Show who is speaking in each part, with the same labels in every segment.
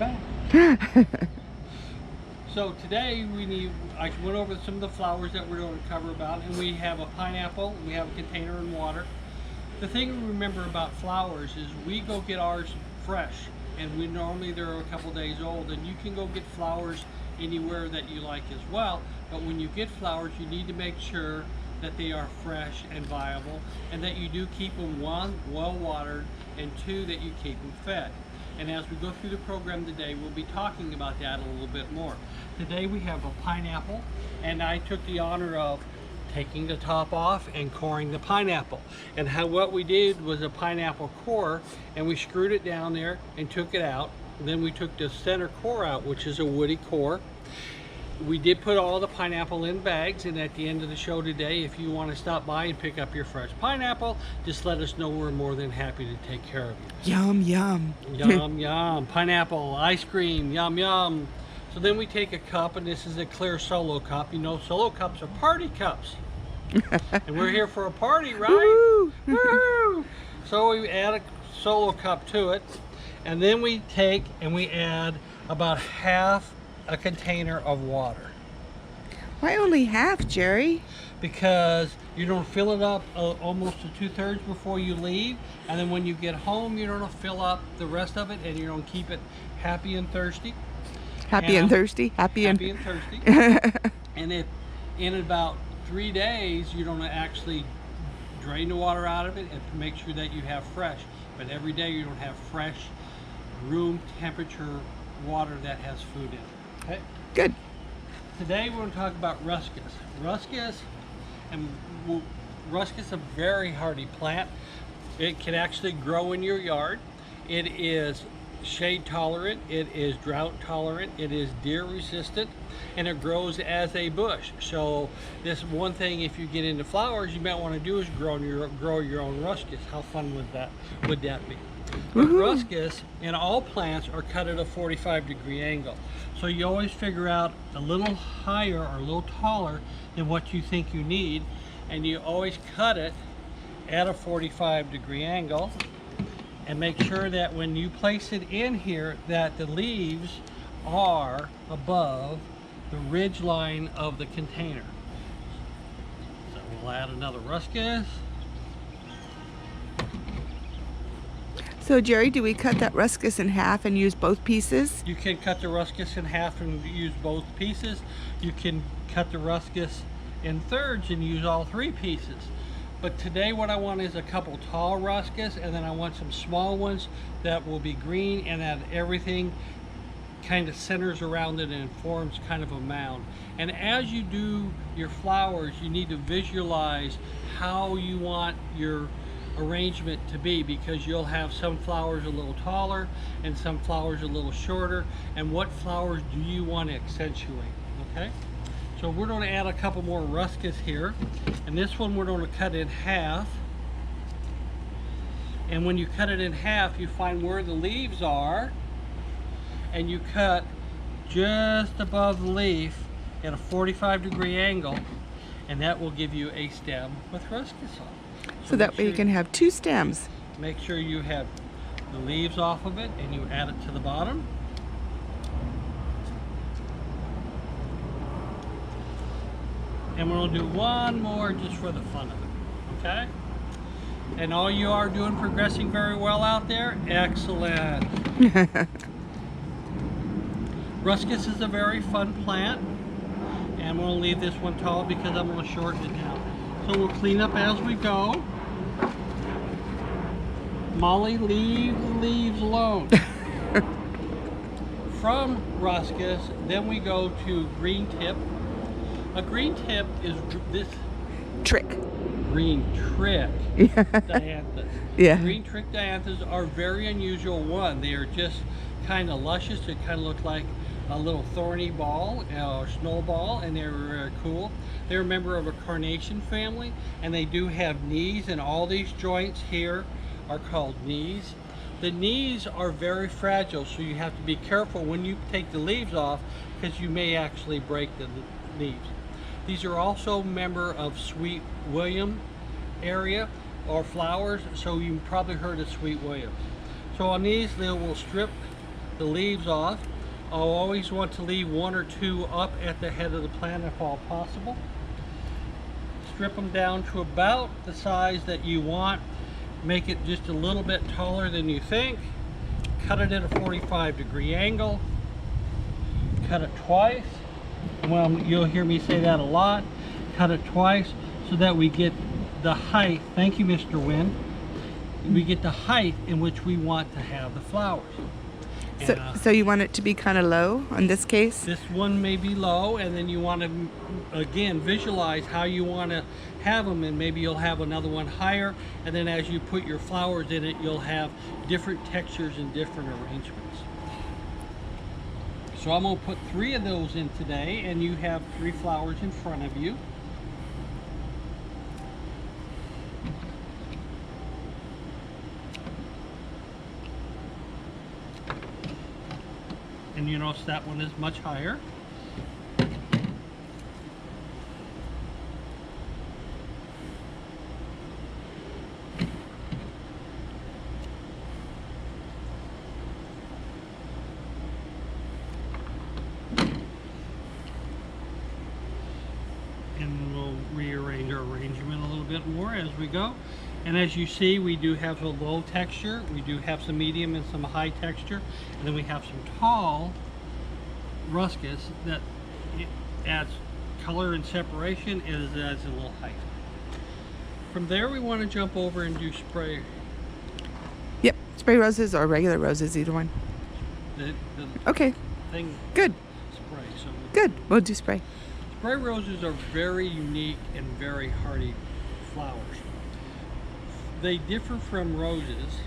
Speaker 1: back. So today I went over some of the flowers that we're going to cover about, and we have a pineapple, we have a container and water. The thing to remember about flowers is we go get ours fresh, and normally they're a couple days old, and you can go get flowers anywhere that you like as well. But when you get flowers, you need to make sure that they are fresh and viable, and that you do keep them, one, well watered, and two, that you keep them fed. And as we go through the program today, we'll be talking about that a little bit more. Today we have a pineapple, and I took the honor of taking the top off and coring the pineapple. And what we did was a pineapple core, and we screwed it down there and took it out. Then we took the center core out, which is a woody core. We did put all the pineapple in bags, and at the end of the show today, if you want to stop by and pick up your fresh pineapple, just let us know. We're more than happy to take care of you.
Speaker 2: Yum, yum.
Speaker 1: Yum, yum. Pineapple, ice cream, yum, yum. So then we take a cup, and this is a clear Solo cup. You know, Solo cups are party cups. And we're here for a party, right?
Speaker 2: Woo!
Speaker 1: Woo! So we add a Solo cup to it, and then we take and we add about half a container of water.
Speaker 2: Why only half, Jerry?
Speaker 1: Because you don't fill it up almost to 2/3 before you leave, and then when you get home, you don't fill up the rest of it, and you don't keep it happy and thirsty.
Speaker 2: Happy and thirsty? Happy and
Speaker 1: thirsty. And if in about 3 days, you don't actually drain the water out of it and make sure that you have fresh. But every day you don't have fresh, room temperature water that has food in it. Okay?
Speaker 2: Good.
Speaker 1: Today we're going to talk about ruscus. Ruscus is a very hardy plant. It can actually grow in your yard. It is shade tolerant, it is drought tolerant, it is deer resistant, and it grows as a bush. So this one thing, if you get into flowers, you might want to do is grow your own ruscus. How fun would that be? But ruscus in all plants are cut at a 45-degree angle. So you always figure out a little higher or a little taller than what you think you need, and you always cut it at a 45-degree angle, and make sure that when you place it in here that the leaves are above the ridge line of the container. So we'll add another ruscus.
Speaker 2: So Jerry, do we cut that ruscus in half and use both pieces?
Speaker 1: You can cut the ruscus in half and use both pieces. You can cut the ruscus in thirds and use all 3 pieces. But today what I want is a couple tall ruscus, and then I want some small ones that will be green, and that everything kind of centers around it and forms kind of a mound. And as you do your flowers, you need to visualize how you want your arrangement to be, because you'll have some flowers a little taller and some flowers a little shorter, and what flowers do you want to accentuate. Okay, so we're going to add a couple more ruscus here, and this one we're going to cut in half. And when you cut it in half, you find where the leaves are, and you cut just above the leaf at a 45-degree angle, and that will give you a stem with ruscus on it.
Speaker 2: So that way you can have 2 stems.
Speaker 1: Make sure you have the leaves off of it, and you add it to the bottom. And we're going to do one more just for the fun of it, okay? And all you are doing progressing very well out there. Excellent. Ruscus is a very fun plant, and I'm going to leave this one tall because I'm going to shorten it down. So we'll clean up as we go. Molly, leave the leaves alone. From ruscus, then we go to green tip. A green tip is this
Speaker 2: trick.
Speaker 1: Green trick dianthus.
Speaker 2: Yeah.
Speaker 1: Green trick dianthus are very unusual one. They are just kind of luscious. They kind of look like a little thorny ball or snowball, and they're very cool. They're a member of a carnation family, and they do have knees, and all these joints here are called knees. The knees are very fragile, so you have to be careful when you take the leaves off, because you may actually break the leaves. These are also a member of Sweet William area or flowers, so you've probably heard of Sweet William. So on these, they will strip the leaves off. I'll always want to leave 1 or 2 up at the head of the plant if all possible. Strip them down to about the size that you want. Make it just a little bit taller than you think. Cut it at a 45-degree angle. Cut it twice. Well, you'll hear me say that a lot. Cut it twice so that we get the height. Thank you, Mr. Wynn. We get the height in which we want to have the flowers.
Speaker 2: So you want it to be kind of low in this case?
Speaker 1: This one may be low, and then you want to, again, visualize how you want to have them, and maybe you'll have another one higher, and then as you put your flowers in it, you'll have different textures and different arrangements. So I'm going to put 3 of those in today, and you have 3 flowers in front of you. And you notice that one is much higher. And we'll rearrange our arrangement a little bit more as we go. And as you see, we do have a low texture, we do have some medium and some high texture, and then we have some tall ruscus that adds color and separation, and adds a little height. From there, we want to jump over and do spray.
Speaker 2: Yep, spray roses or regular roses, either one. Okay,
Speaker 1: Thing
Speaker 2: good,
Speaker 1: spray. So
Speaker 2: good. We'll do spray.
Speaker 1: spray roses are very unique and very hardy flowers. They differ from roses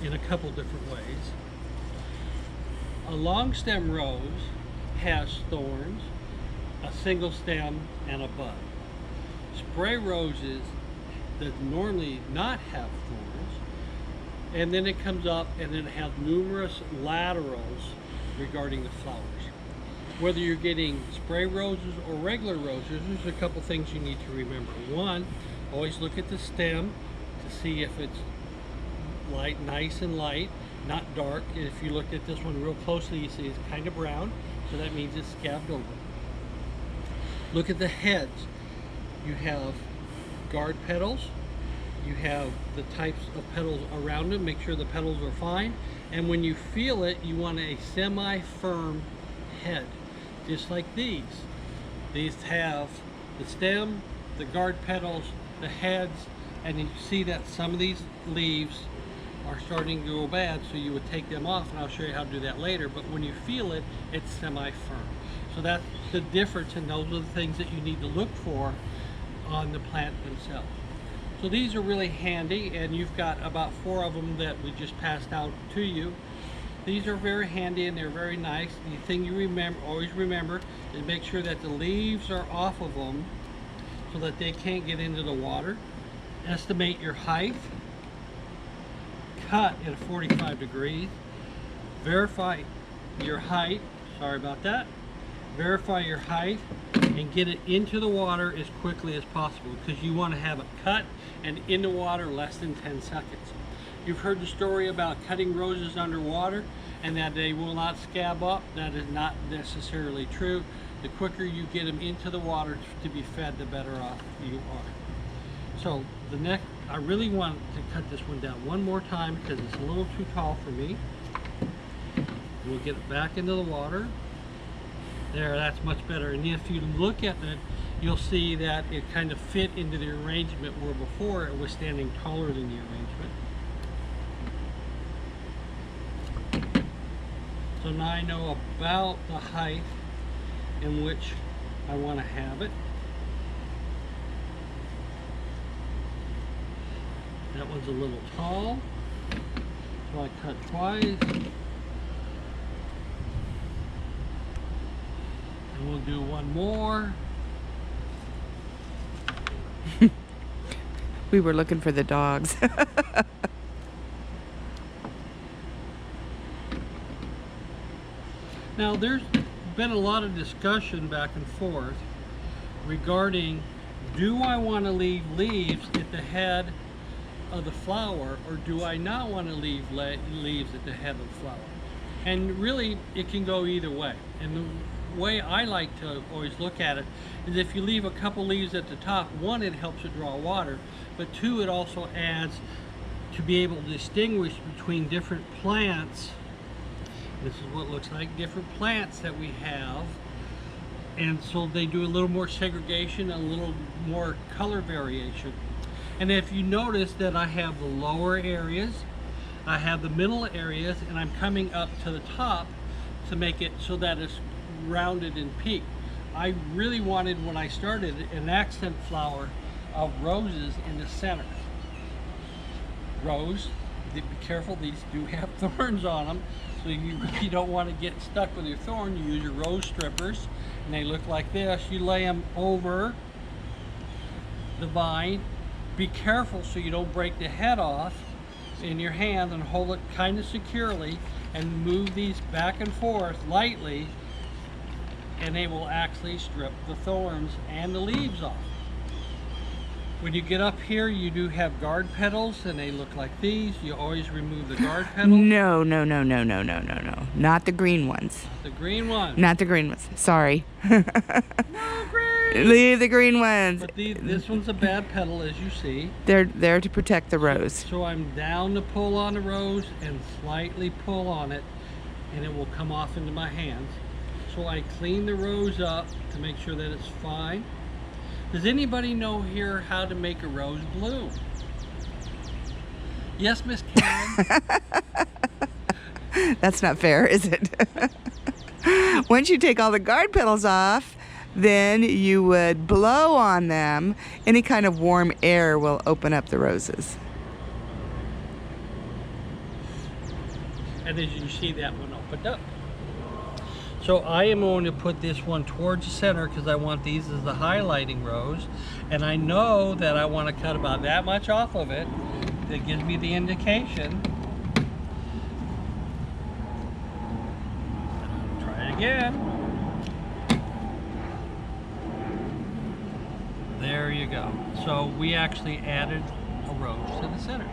Speaker 1: in a couple different ways. A long stem rose has thorns, a single stem, and a bud. Spray roses that normally not have thorns, and then it comes up and then it has numerous laterals regarding the flowers. Whether you're getting spray roses or regular roses, there's a couple things you need to remember. One, always look at the stem to see if it's light, nice and light, not dark. If you look at this one real closely, you see it's kind of brown, so that means it's scabbed over. Look at the heads. You have guard petals, you have the types of petals around them. Make sure the petals are fine, and when you feel it, you want a semi-firm head, just like these. These have the stem, the guard petals, the heads, and you see that some of these leaves are starting to go bad, so you would take them off, and I'll show you how to do that later. But when you feel it, it's semi-firm. So that's the difference, and those are the things that you need to look for on the plant themselves. So these are really handy, and you've got about 4 of them that we just passed out to you. These are very handy and they're very nice. The thing you always remember is make sure that the leaves are off of them so that they can't get into the water. Estimate your height. Cut at 45 degrees. Verify your height. Sorry about that. Verify your height and get it into the water as quickly as possible, because you want to have it cut and in the water less than 10 seconds. You've heard the story about cutting roses underwater and that they will not scab up. That is not necessarily true. The quicker you get them into the water to be fed, the better off you are. So the next, I really want to cut this one down one more time because it's a little too tall for me. We'll get it back into the water. There, that's much better. And if you look at it, you'll see that it kind of fit into the arrangement where before it was standing taller than the arrangement. So now I know about the height in which I want to have it. That one's a little tall, so I cut twice. And we'll do one more.
Speaker 2: We were looking for the dogs.
Speaker 1: Now there's been a lot of discussion back and forth regarding, do I want to leave leaves at the head of the flower, or do I not want to leave leaves at the head of the flower? And really, it can go either way. And the way I like to always look at it is if you leave a couple leaves at the top, one, it helps it draw water, but two, it also adds to be able to distinguish between different plants. This is what it looks like, different plants that we have. And so they do a little more segregation, a little more color variation. And if you notice that I have the lower areas, I have the middle areas, and I'm coming up to the top to make it so that it's rounded and peaked. I really wanted, when I started, an accent flower of roses in the center. Rose, be careful, these do have thorns on them, so you really don't want to get stuck with your thorn. You use your rose strippers, and they look like this. You lay them over the vine. Be careful so you don't break the head off in your hand, and hold it kind of securely and move these back and forth lightly, and they will actually strip the thorns and the leaves off. When you get up here, you do have guard petals, and they look like these. You always remove the guard petal.
Speaker 2: No. Not the green ones.
Speaker 1: The green ones.
Speaker 2: Not the green ones. Sorry.
Speaker 1: No green.
Speaker 2: Leave the green ones.
Speaker 1: But this one's a bad petal, as you see.
Speaker 2: They're there to protect the rose.
Speaker 1: So I'm down to pull on the rose and slightly pull on it, and it will come off into my hands. So I clean the rose up to make sure that it's fine. Does anybody know here how to make a rose blue? Yes, Miss Karen?
Speaker 2: That's not fair, is it? Once you take all the guard petals off, then you would blow on them. Any kind of warm air will open up the roses.
Speaker 1: And as you see, that one opened up. So I am going to put this one towards the center because I want these as the highlighting rows. And I know that I want to cut about that much off of it. That gives me the indication. Try it again. There you go. So we actually added a rose to the center.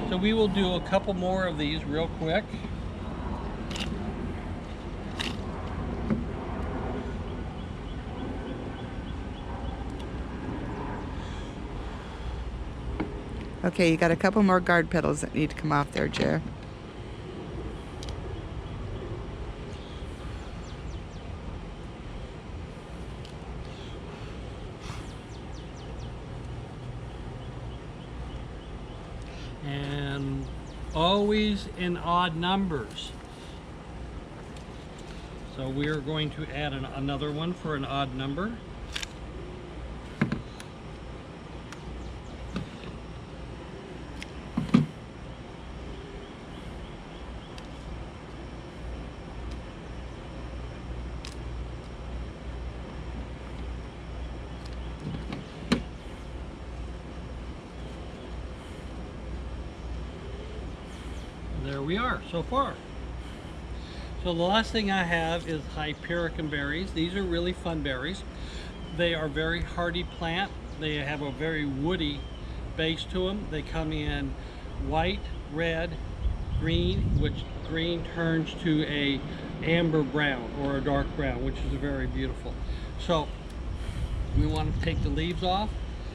Speaker 1: So we will do a couple more of these real quick.
Speaker 2: Okay, you got a couple more guard petals that need to come off there, Jer.
Speaker 1: And always in odd numbers. So we are going to add another one for an odd number. There we are so far. So the last thing I have is Hypericum berries. These are really fun berries. They are very hardy plant. They have a very woody base to them. They come in white, red, green, which green turns to a amber brown or a dark brown, which is very beautiful. So we want to take the leaves off.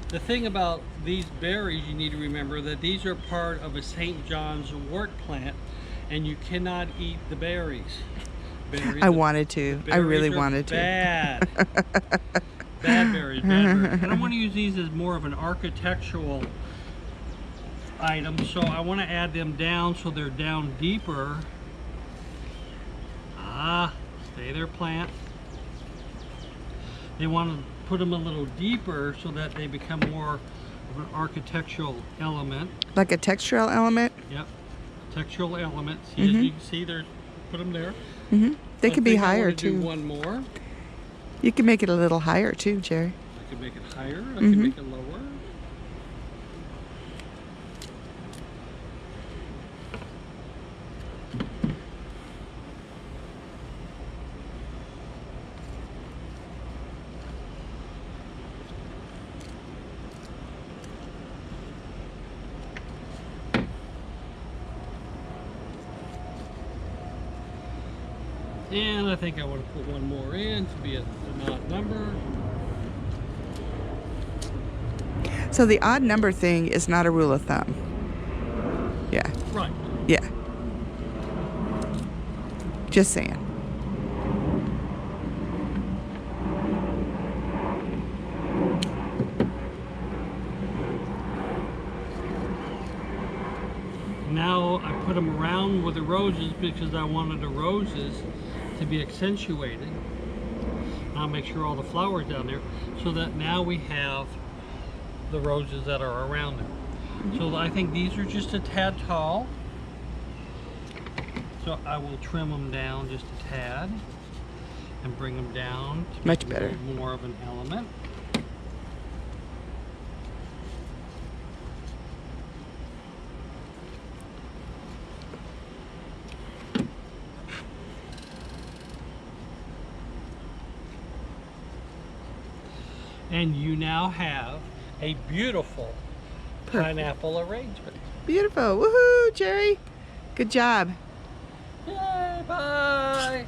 Speaker 1: The thing about these berries, you need to remember that these are part of a St. John's wort plant, and you cannot eat the berries.
Speaker 2: I wanted to. I really wanted to.
Speaker 1: Bad. Bad berries, bad berries. And I want to use these as more of an architectural item, so I want to add them down so they're down deeper. Stay there, plant. They want to put them a little deeper so that they become more of an architectural element.
Speaker 2: Like a textural element?
Speaker 1: Yep, textural element. See, as you can see, there's put them there.
Speaker 2: They could be higher too.
Speaker 1: Do one more.
Speaker 2: You can make it a little higher too, Jerry.
Speaker 1: I could make it higher. I could make it lower. And I think I want to put one more in to be an odd number.
Speaker 2: So the odd number thing is not a rule of thumb. Yeah.
Speaker 1: Right.
Speaker 2: Yeah. Just saying.
Speaker 1: Now I put them around with the roses because I wanted the roses to be accentuated. I'll make sure all the flowers down there so that now we have the roses that are around them. So I think these are just a tad tall. So I will trim them down just a tad and bring them down to
Speaker 2: Much
Speaker 1: make
Speaker 2: better.
Speaker 1: a little more of an element. And you now have a beautiful
Speaker 2: Perfect.
Speaker 1: pineapple arrangement.
Speaker 2: Beautiful. Woohoo, Jerry. Good job.
Speaker 1: Yay, bye!